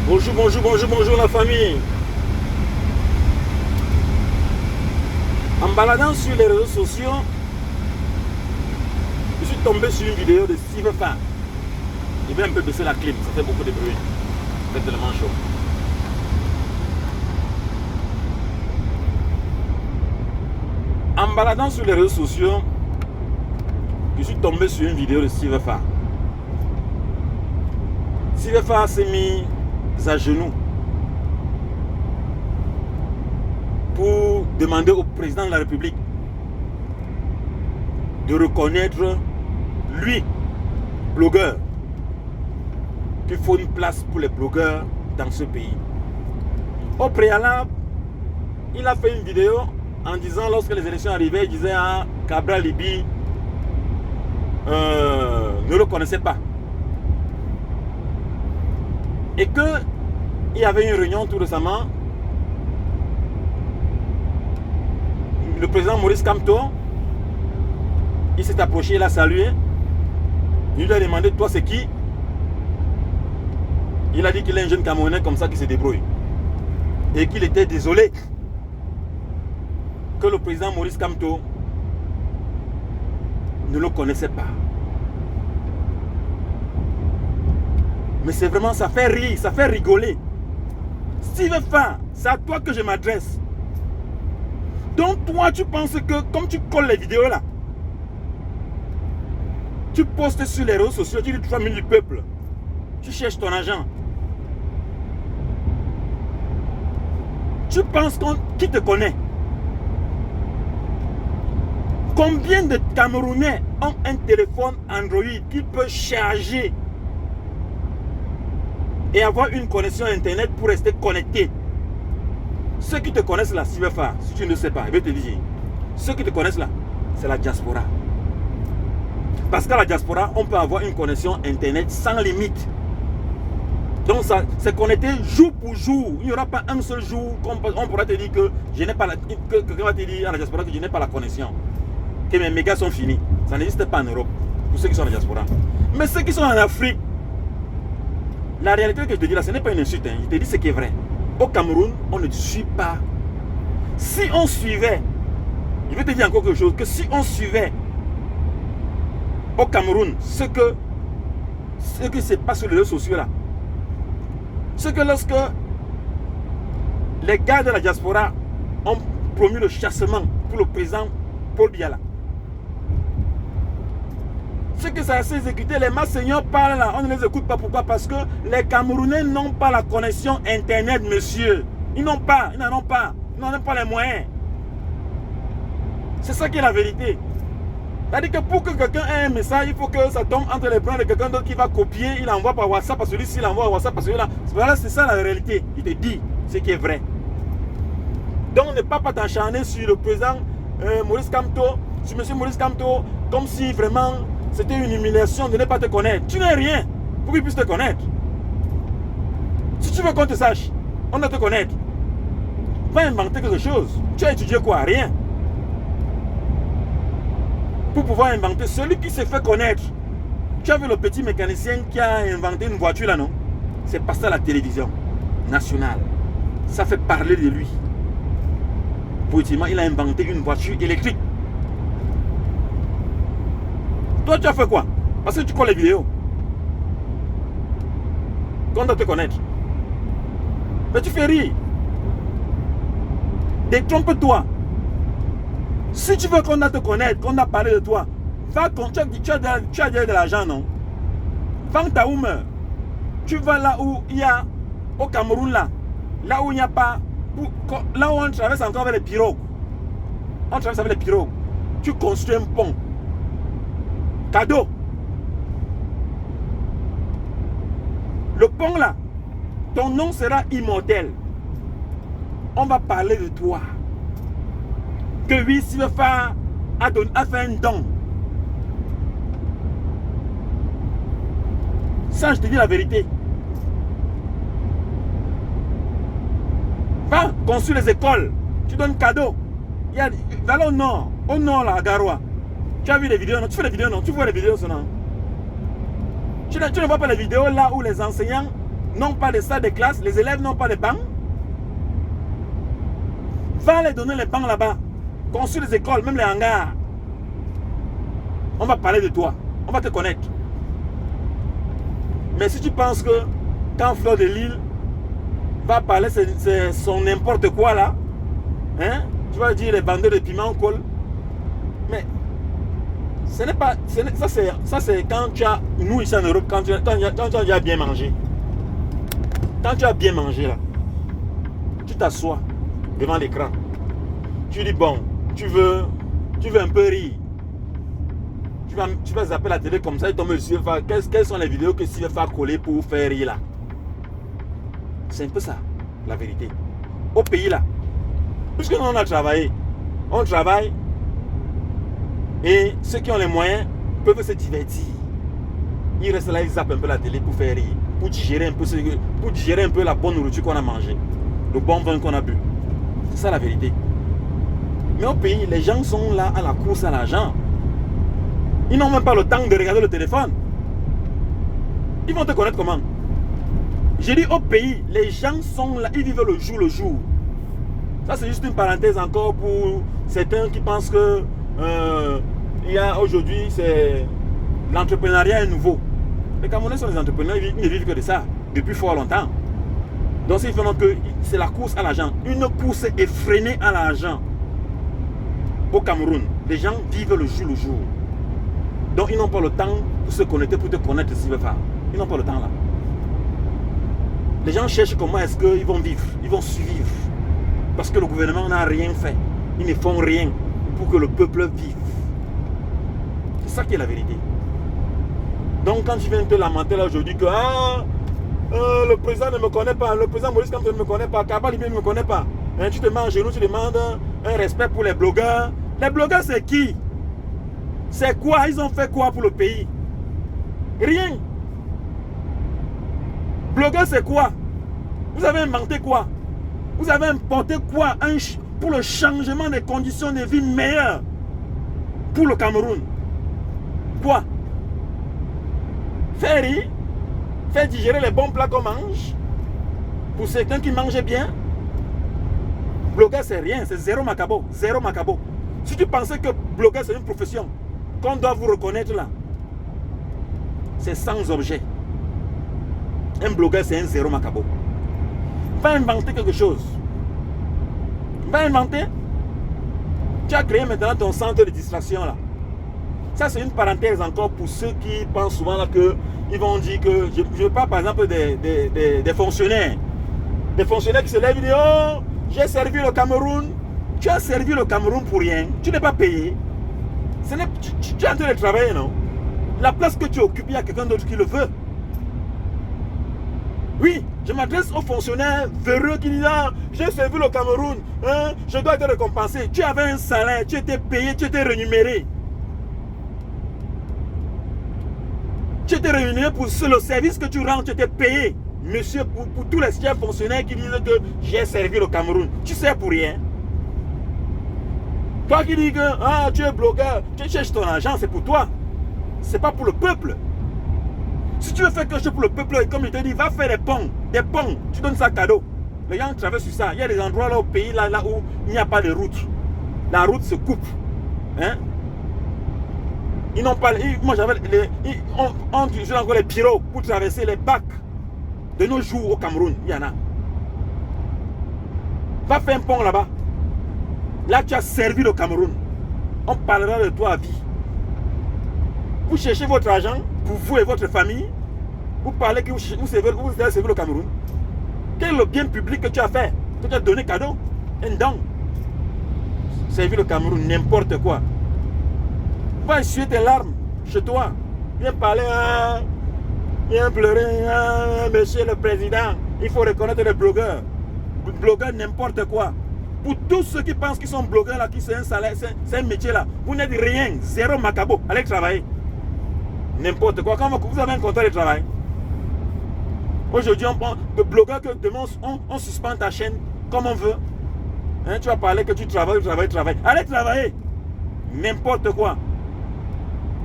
Bonjour la famille. En baladant sur les réseaux sociaux, je suis tombé sur une vidéo de Steve Fa. Il va un peu baisser la clim, ça fait beaucoup de bruit. Ça fait tellement chaud. En baladant sur les réseaux sociaux, je suis tombé sur une vidéo de Steve Fa. Steve Fa s'est mis à genoux pour demander au président de la République de reconnaître, lui, blogueur, qu'il faut une place pour les blogueurs dans ce pays. Au préalable, il a fait une vidéo en disant, lorsque les élections arrivaient, il disait à Cabral Libi ne le connaissait pas. Et qu'il y avait une réunion tout récemment. Le président Maurice Kamto, il s'est approché, il a salué. Il lui a demandé, toi c'est qui? Il a dit qu'il est un jeune Camerounais comme ça qui se débrouille. Et qu'il était désolé que le président Maurice Kamto ne le connaissait pas. Mais c'est vraiment, ça fait rire, ça fait rigoler. Steve Fa, c'est à toi que je m'adresse. Donc toi, tu penses que comme tu colles les vidéos là, tu postes sur les réseaux sociaux, tu dis 3 000 du peuple, tu cherches ton argent. Tu penses qui te connaît? Combien de Camerounais ont un téléphone Android qui peut charger et avoir une connexion internet pour rester connecté? Ceux qui te connaissent là, Steve Fa, si tu ne sais pas, je vais te dire, ceux qui te connaissent là, c'est la diaspora. Parce qu'à la diaspora, on peut avoir une connexion internet sans limite. Donc ça, c'est connecté jour pour jour. Il n'y aura pas un seul jour qu'on pourra te dire que je n'ai pas la, que quelqu'un va te dire à la diaspora que je n'ai pas la connexion, que mes mégas sont finis. Ça n'existe pas en Europe, pour ceux qui sont à la diaspora. Mais ceux qui sont en Afrique, la réalité que je te dis là, ce n'est pas une insulte, hein. Je te dis ce qui est vrai. Au Cameroun, on ne suit pas. Si on suivait, je vais te dire encore quelque chose, que si on suivait au Cameroun ce que se passe sur les réseaux sociaux là, ce que lorsque les gars de la diaspora ont promis le chassement pour le président Paul Biya, ce que ça s'est exécuté, les Masseigneurs parlent là, on ne les écoute pas. Pourquoi? Parce que les Camerounais n'ont pas la connexion internet, monsieur. Ils n'en ont pas, ils n'en ont pas les moyens. C'est ça qui est la vérité. C'est-à-dire que pour que quelqu'un ait un message, il faut que ça tombe entre les bras de quelqu'un d'autre qui va copier, il envoie par WhatsApp, parce que celui-ci, il envoie par WhatsApp, parce que celui-là. Voilà, c'est ça la réalité. Il te dit ce qui est vrai. Donc ne pas t'acharner sur le président Maurice Kamto, sur monsieur Maurice Kamto, comme si vraiment c'était une humiliation de ne pas te connaître. Tu n'es rien pour qu'il puisse te connaître. Si tu veux qu'on te sache, on doit te connaître. Va inventer quelque chose. Tu as étudié quoi? Rien. Pour pouvoir inventer, celui qui s'est fait connaître. Tu as vu le petit mécanicien qui a inventé une voiture là, non? C'est passé à la télévision nationale. Ça fait parler de lui. Politiquement, il a inventé une voiture électrique. Toi, tu as fait quoi? Parce que tu colles les vidéos. Qu'on doit te connaître. Mais tu fais rire. Détrompe-toi. Si tu veux qu'on doit te connaître, qu'on a parlé de toi, va, tu as de l'argent, non? Vends ta humeur. Tu vas là où il y a, au Cameroun là où il n'y a pas, là où on traverse encore avec les pirogues. On traverse avec les pirogues. Tu construis un pont. Cadeau. Le pont là, ton nom sera immortel. On va parler de toi. Que oui, Steve Fa a fait un don. Ça, je te dis la vérité. Va construire les écoles. Tu donnes cadeau. Va là au nord là, à Garoua. Tu as vu les vidéos, non? Tu fais les vidéos, non? Tu vois les vidéos, non? Tu ne vois pas les vidéos là où les enseignants n'ont pas de salle de classe, les élèves n'ont pas de bancs. Va les donner les bancs là-bas. Construire les écoles, même les hangars. On va parler de toi. On va te connaître. Mais si tu penses que quand Fleur de Lille va parler c'est son n'importe quoi là, hein, tu vas dire les bandeurs de piment colle. Mais ce n'est pas. Ça c'est quand tu as. Nous ici en Europe, quand tu as bien mangé. Quand tu as bien mangé là, tu t'assois devant l'écran. Tu dis bon, tu veux un peu rire. Tu vas zapper la télé comme ça et tomber sur quelles sont les vidéos que tu vas faire coller pour faire rire là. C'est un peu ça, la vérité. Au pays là, puisque nous on a travaillé, on travaille et ceux qui ont les moyens peuvent se divertir. Ils restent là, ils zappent un peu la télé pour faire rire, pour digérer un peu la bonne nourriture qu'on a mangée, le bon vin qu'on a bu. C'est ça la vérité. Mais au pays, les gens sont là à la course à l'argent. Ils n'ont même pas le temps de regarder le téléphone. Ils vont te connaître comment? J'ai dit au pays, les gens sont là, ils vivent le jour le jour. Ça c'est juste une parenthèse encore pour certains qui pensent que il y a aujourd'hui, c'est l'entrepreneuriat est nouveau. Les Camerounais sont des entrepreneurs, ils ne vivent que de ça depuis fort longtemps. Donc c'est vraiment que c'est la course à l'argent, une course effrénée à l'argent. Au Cameroun, les gens vivent le jour le jour. Donc ils n'ont pas le temps pour se connecter, pour te connaître s'ils veulent faire. Ils n'ont pas le temps là. Les gens cherchent comment est-ce qu'ils vont vivre, ils vont survivre. Parce que le gouvernement n'a rien fait. Ils ne font rien pour que le peuple vive. C'est ça qui est la vérité. Donc quand tu viens te lamenter là aujourd'hui que le président ne me connaît pas, le président Maurice Kamto ne me connaît pas, Kaba Libé ne me connaît pas. Hein, tu te mets en genoux, tu demandes un respect pour les blogueurs. Les blogueurs c'est qui? C'est quoi? Ils ont fait quoi pour le pays? Rien. Blogueur c'est quoi? Vous avez inventé quoi? Vous avez importé quoi pour le changement des conditions de vie meilleures pour le Cameroun? Quoi? Faire rire? Faire digérer les bons plats qu'on mange? Pour certains qui mangent bien? Blogueur c'est rien, c'est zéro macabo, zéro macabo. Si tu pensais que blogueur c'est une profession qu'on doit vous reconnaître là, c'est sans objet. Un blogueur c'est un zéro macabo. Va inventer quelque chose. Va inventer. Tu as créé maintenant ton centre de distraction là. Ça c'est une parenthèse encore pour ceux qui pensent souvent là que ils vont dire que je parle par exemple des fonctionnaires. Des fonctionnaires qui se lèvent et disent oh, j'ai servi le Cameroun. Tu as servi le Cameroun pour rien. Tu n'es pas payé. Tu es en train de travailler, non? La place que tu occupes, il y a quelqu'un d'autre qui le veut. Oui, je m'adresse aux fonctionnaires véreux qui disent ah, j'ai servi le Cameroun, hein, je dois être récompensé. Tu avais un salaire, tu étais payé, tu étais rémunéré. Tu étais rémunéré pour le service que tu rends, tu étais payé. Monsieur, pour tous les chefs fonctionnaires qui disent que j'ai servi le Cameroun, tu sers pour rien. Toi qui dis que ah, tu es blogueur, tu cherches ton argent, c'est pour toi. C'est pas pour le peuple. Si tu veux faire quelque chose pour le peuple, comme il te dit, va faire des ponts, tu donnes ça cadeau. Les gens traversent sur ça. Il y a des endroits là au pays là où il n'y a pas de route. La route se coupe. Hein? Ils n'ont pas. Moi j'avais on utilisait encore les pirogues pour traverser les bacs. De nos jours au Cameroun, il y en a. Va faire un pont là-bas. Là tu as servi le Cameroun. On parlera de toi à vie. Vous cherchez votre argent pour vous et votre famille. Vous parlez que vous avez servi le Cameroun. Quel est le bien public que tu as fait? Que tu as donné cadeau? Un don. Servi le Cameroun, n'importe quoi. Va essuyer tes larmes chez toi. Viens parler, viens pleurer, monsieur le président. Il faut reconnaître les blogueurs. Blogueurs, n'importe quoi. Pour tous ceux qui pensent qu'ils sont blogueurs là, qui c'est un salaire, c'est un métier là. Vous n'êtes rien, zéro macabo. Allez travailler. N'importe quoi. Quand vous avez un contrat de travail, aujourd'hui, on prend le blogueur que demain, on suspend ta chaîne comme on veut. Hein, tu vas parler que tu travailles. Allez travailler. N'importe quoi.